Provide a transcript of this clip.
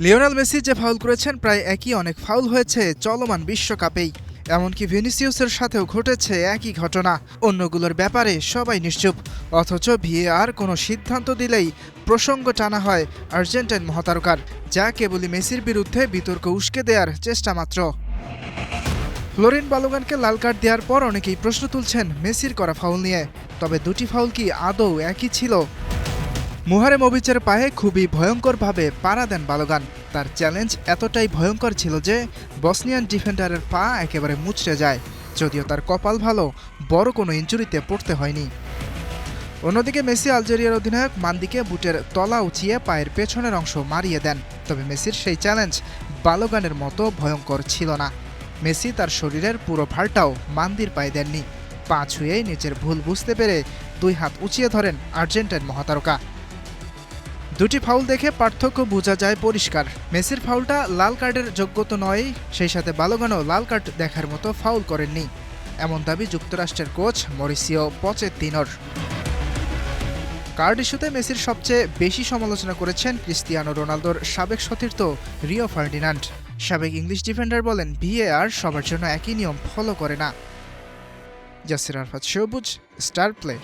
Lionel Messi যে foul করেছেন প্রায় একই অনেক ফাউল হয়েছে চলমান বিশ্বকাপেই। এমনকি ভিনিসিয়াসের সাথেও ঘটেছে একই ঘটনা। অন্যগুলোর ব্যাপারে সবাই নিশ্চুপ, অথচ ভিএআর কোনো সিদ্ধান্ত দিলেই প্রসঙ্গ টানা হয় আর্জেন্টাইন মহাতারকার, যা কেবলই মেসির বিরুদ্ধে বিতর্ক উস্কে দেওয়ার চেষ্টা মাত্র। ফ্লোরিন বালোগানকে লাল কার্ড দেওয়ার পর অনেকেই প্রশ্ন তুলছেন মেসির করা ফাউল নিয়ে। তবে দুটি ফাউল কি আদৌ একই ছিল? মুহারেমোভিচের পায়ে খুবই ভয়ঙ্করভাবে পাড়া দেন বালোগান। তার চ্যালেঞ্জ এতটাই ভয়ঙ্কর ছিল যে বসনিয়ান ডিফেন্ডারের পা একেবারে মুচড়ে যায়। যদিও তার কপাল ভালো, বড় কোনো ইনজুরিতে পড়তে হয়নি। অন্যদিকে মেসি আলজেরিয়ার অধিনায়ক মান্দিকে বুটের তলা উঁচিয়ে পায়ের পেছনের অংশ মারিয়ে দেন। তবে মেসির সেই চ্যালেঞ্জ বালোগানের মতো ভয়ঙ্কর ছিল না। মেসি তার শরীরের পুরো ভারটাও মান্দির পায়ে দেননি। পা ছুঁয়েই নিজের ভুল বুঝতে পেরে দুই হাত উঁচিয়ে ধরেন আর্জেন্টাইন মহাতারকা। দুটি ফাউল দেখে পার্থক্য বোঝা যায় পরিষ্কার। মেসির ফাউলটা লাল কার্ডের যোগ্য তো নয়, সেই সাথে বালোগানও লাল কার্ড দেখার মতো ফাউল করেননি, এমন দাবি যুক্তরাষ্ট্রের কোচ মরিসিও পচেত্তিনোর। কার্ড ইস্যুতে মেসির সবচেয়ে বেশি সমালোচনা করেছেন ক্রিস্টিয়ানো রোনালদোর সাবেক সতীর্থ রিও ফার্ডিনান্ড। সাবেক ইংলিশ ডিফেন্ডার বলেন, ভিএআর সবার জন্য একই নিয়ম ফলো করে না। ইয়াসির আরাফাত সবুজ, স্টার প্লে।